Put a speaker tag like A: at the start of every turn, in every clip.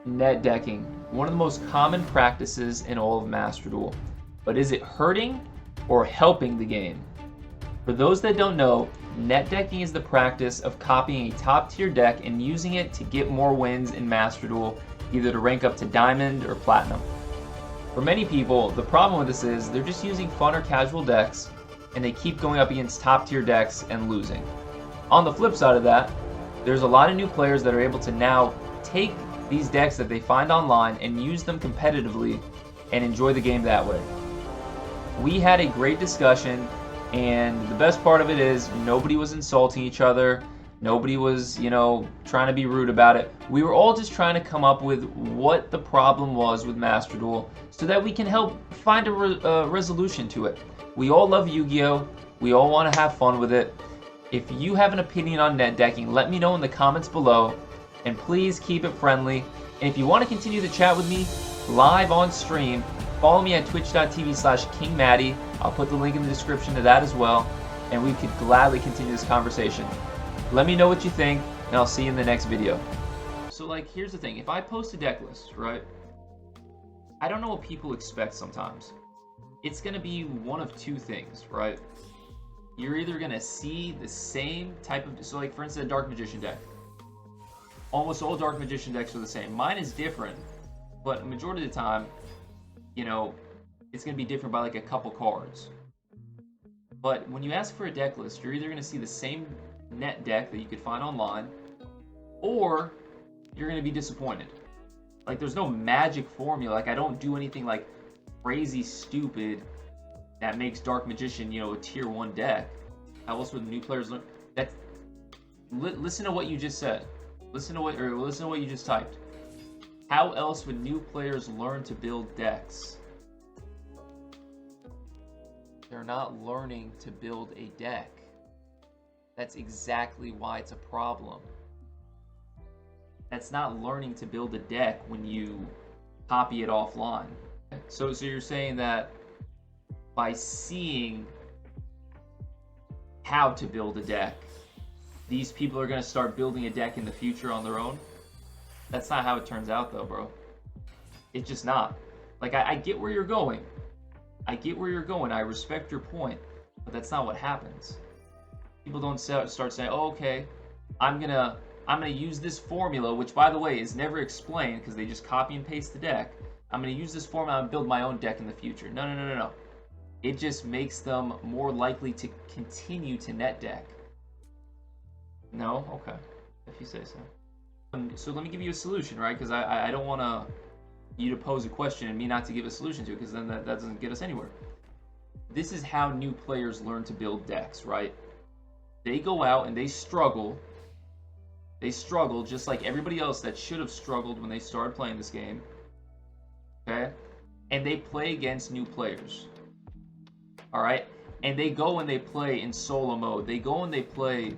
A: Net decking, one of the most common practices in all of Master Duel. But is it hurting or helping the game? For those that don't know, net decking is the practice of copying a top tier deck and using it to get more wins in Master Duel, either to rank up to Diamond or Platinum. For many people, the problem with this is they're just using fun or casual decks and they keep going up against top tier decks and losing. On the flip side of that, there's a lot of new players that are able to now take these decks that they find online and use them competitively and enjoy the game that way. We had a great discussion, and the best part of it is nobody was insulting each other. Nobody was, trying to be rude about it. We were all just trying to come up with what the problem was with Master Duel so that we can help find a resolution to it. We all love Yu-Gi-Oh! We all want to have fun with it. If you have an opinion on net decking, let me know in the comments below, and please keep it friendly. And if you want to continue to chat with me live on stream, follow me at twitch.tv/KingMatty. I'll put the link in the description to that as well, and we could gladly continue this conversation. Let me know what you think, and I'll see you in the next video. So, here's the thing. If I post a deck list, right, I don't know what people expect sometimes. It's going to be one of two things, right? You're either going to see the same type of... So, for instance, a Dark Magician deck. Almost all Dark Magician decks are the same. Mine is different, but majority of the time, it's going to be different by a couple cards. But when you ask for a deck list, you're either going to see the same net deck that you could find online, or you're going to be disappointed. There's no magic formula. I don't do anything crazy stupid that makes Dark Magician, a tier 1 deck. How else would new players learn? Listen to what you just said. Listen to what you just typed. How else would new players learn to build decks? They're not learning to build a deck. That's exactly why it's a problem. That's not learning to build a deck when you copy it offline. So you're saying that by seeing how to build a deck, these people are going to start building a deck in the future on their own? That's not how it turns out, though, bro. It's just not. I get where you're going. I respect your point, but that's not what happens. People don't start saying, "Oh, okay, I'm gonna use this formula," which, by the way, is never explained because they just copy and paste the deck. I'm gonna use this formula and build my own deck in the future. No. It just makes them more likely to continue to net deck. No? Okay. If you say so. So let me give you a solution, right? Because I don't want you to pose a question and me not to give a solution to it, because then that doesn't get us anywhere. This is how new players learn to build decks, right? They go out and they struggle. They struggle just like everybody else that should have struggled when they started playing this game. Okay? And they play against new players. Alright? And they go and they play in solo mode. They go and they play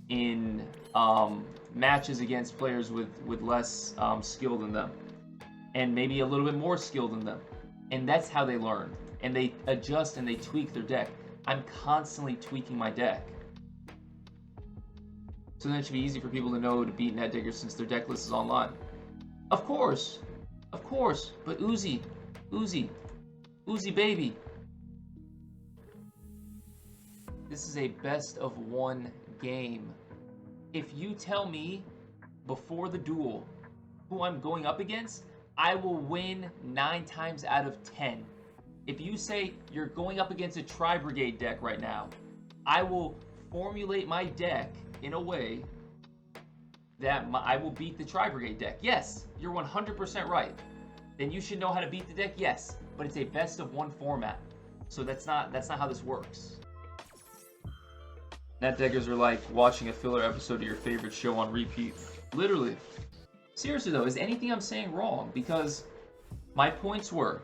A: in matches against players with less skill than them, and maybe a little bit more skill than them, and that's how they learn, and they adjust and they tweak their deck. I'm constantly tweaking my deck, so then it should be easy for people to know to beat net deckers since their deck list is online. Of course, but Uzi baby, this is a best of 1 game. If you tell me before the duel who I'm going up against, I will win 9 times out of 10. If you say you're going up against a Tri-Brigade deck right now, I will formulate my deck in a way that I will beat the Tri-Brigade deck. Yes, you're 100% right. Then you should know how to beat the deck, yes, but it's a best of 1 format. So that's not how this works. Net deckers are like watching a filler episode of your favorite show on repeat. Literally. Seriously though, is anything I'm saying wrong? Because my points were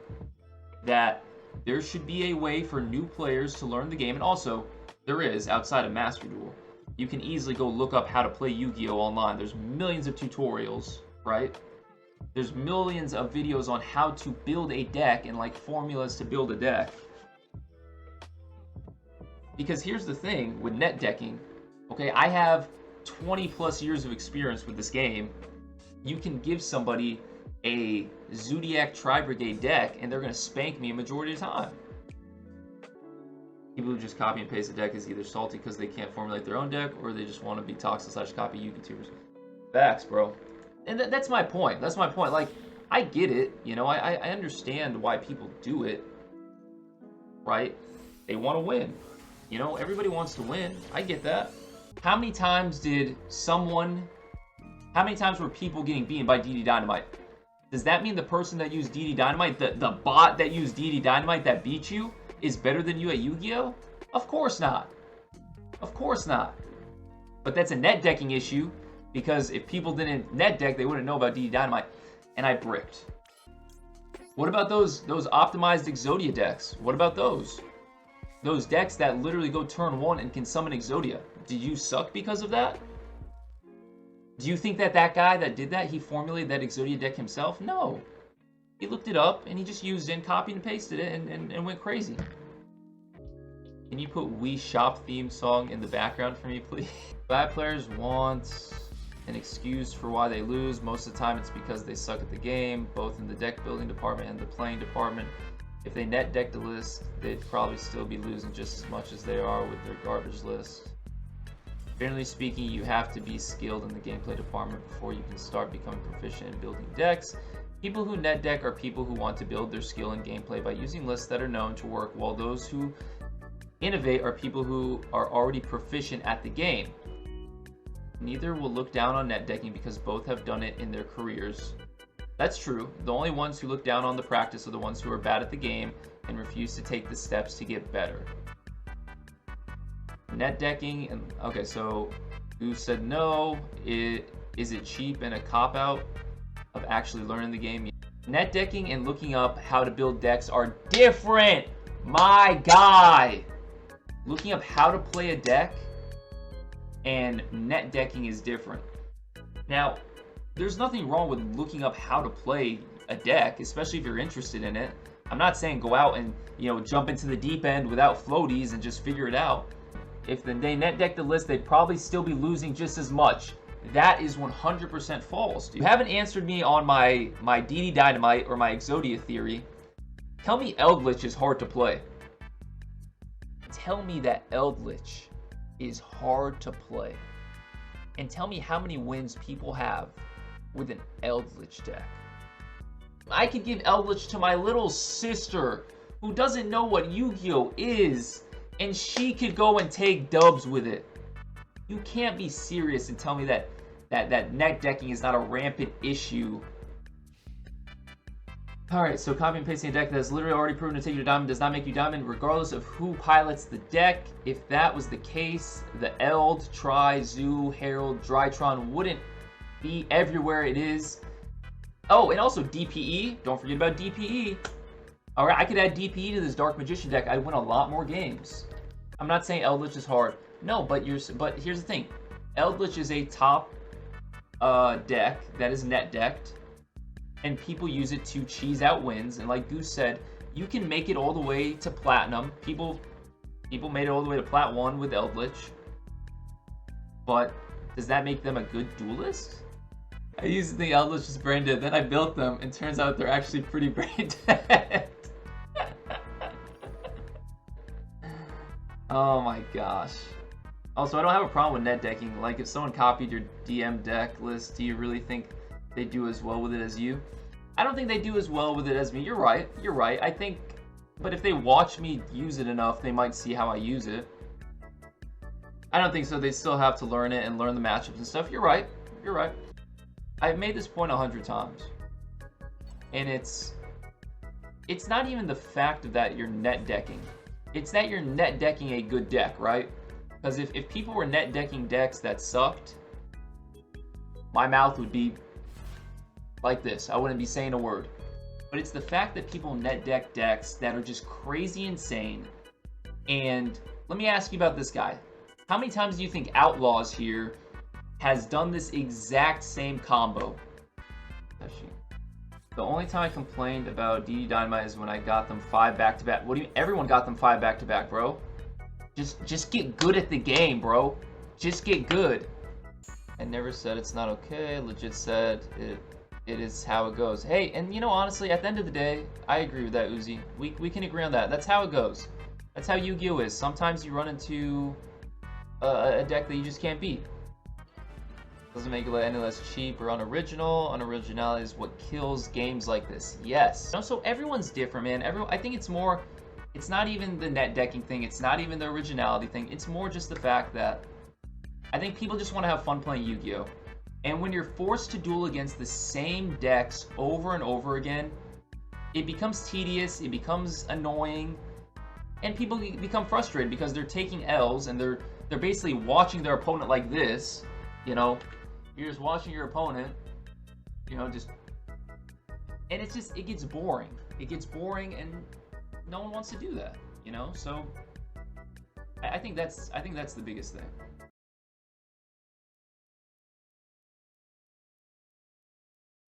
A: that there should be a way for new players to learn the game, and also, there is, outside of Master Duel. You can easily go look up how to play Yu-Gi-Oh! Online. There's millions of tutorials, right? There's millions of videos on how to build a deck and formulas to build a deck. Because here's the thing with net decking, okay, I have 20 plus years of experience with this game. You can give somebody a Zodiac Tri-Brigade deck, and they're going to spank me a majority of the time. People who just copy and paste the deck is either salty because they can't formulate their own deck, or they just want to be toxic / copy YouTubers. Facts, bro. And that's my point. That's my point. Like, I get it. You know, I understand why people do it. Right? They want to win. You know, everybody wants to win. I get that. How many times were people getting beaten by DD Dynamite? Does that mean the person that used DD Dynamite, the bot that used DD Dynamite that beat you, is better than you at Yu-Gi-Oh? Of course not. Of course not. But that's a net decking issue, because if people didn't net deck, they wouldn't know about DD Dynamite. And I bricked. What about those optimized Exodia decks? What about those? Those decks that literally go turn 1 and can summon Exodia. Did you suck because of that? Do you think that guy that did that, he formulated that Exodia deck himself? No. He looked it up, and he just used it and copied and pasted it and went crazy. Can you put Wii Shop theme song in the background for me, please? Bad players want an excuse for why they lose. Most of the time it's because they suck at the game, both in the deck building department and the playing department. If they net deck the list, they'd probably still be losing just as much as they are with their garbage list. Generally speaking, you have to be skilled in the gameplay department before you can start becoming proficient in building decks. People who net deck are people who want to build their skill in gameplay by using lists that are known to work, while those who innovate are people who are already proficient at the game. Neither will look down on net decking because both have done it in their careers. That's true. The only ones who look down on the practice are the ones who are bad at the game and refuse to take the steps to get better. Net decking, and okay, so who said no? Is it cheap and a cop-out of actually learning the game? Net decking and looking up how to build decks are different, my guy. Looking up how to play a deck and net decking is different. Now, there's nothing wrong with looking up how to play a deck, especially if you're interested in it. I'm not saying go out and, you know, jump into the deep end without floaties and just figure it out. If they net deck the list, they'd probably still be losing just as much. That is 100% false. You haven't answered me on my DD Dynamite or my Exodia theory. Tell me Eldritch is hard to play. Tell me that Eldritch is hard to play. And tell me how many wins people have with an Eldritch deck. I could give Eldritch to my little sister who doesn't know what Yu-Gi-Oh is, and she could go and take dubs with it. You can't be serious and tell me that net decking is not a rampant issue. Alright, so copy and pasting a deck that is literally already proven to take you to diamond does not make you diamond, regardless of who pilots the deck. If that was the case, the Eld, Tri, Zoo, Herald, Drytron wouldn't be everywhere it is. Oh, and also DPE. Don't forget about DPE. Alright, I could add DPE to this Dark Magician deck. I'd win a lot more games. I'm not saying Eldritch is hard. No, but here's the thing. Eldritch is a top deck that is net decked, and people use it to cheese out wins. And like Goose said, you can make it all the way to platinum. People made it all the way to plat 1 with Eldritch. But does that make them a good duelist? I used to think Eldritch was brain dead, then I built them, and turns out they're actually pretty brain dead. Oh my gosh. Also, I don't have a problem with net decking. Like, if someone copied your DM deck list, do you really think they do as well with it as you? I don't think they do as well with it as me. You're right. You're right. I think, but if they watch me use it enough, they might see how I use it. I don't think so. They still have to learn it and learn the matchups and stuff. You're right. You're right. I've made this point 100 times. And it's not even the fact that you're net decking. It's that you're net decking a good deck, right? Because if people were net decking decks that sucked, my mouth would be like this. I wouldn't be saying a word. But it's the fact that people net deck decks that are just crazy insane. And let me ask you about this guy. How many times do you think Outlaws here has done this exact same combo? The only time I complained about DD Dynamite is when I got them 5 back-to-back. What do you mean? Everyone got them 5 back-to-back, bro. Just get good at the game, bro. Just get good. I never said it's not okay. Legit said it It is how it goes. Hey, and you know, honestly, at the end of the day, I agree with that, Uzi. We can agree on that. That's how it goes. That's how Yu-Gi-Oh is. Sometimes you run into a deck that you just can't beat. Doesn't make it any less cheap or unoriginal. Unoriginality is what kills games like this. Yes. So everyone's different, man. I think it's more. It's not even the net decking thing. It's not even the originality thing. It's more just the fact that I think people just want to have fun playing Yu-Gi-Oh. And when you're forced to duel against the same decks over and over again, it becomes tedious, it becomes annoying, and people become frustrated because they're taking L's and they're basically watching their opponent like this, you know. You're just watching your opponent, you know, just, and it gets boring. It gets boring, and no one wants to do that, you know. So I think that's the biggest thing.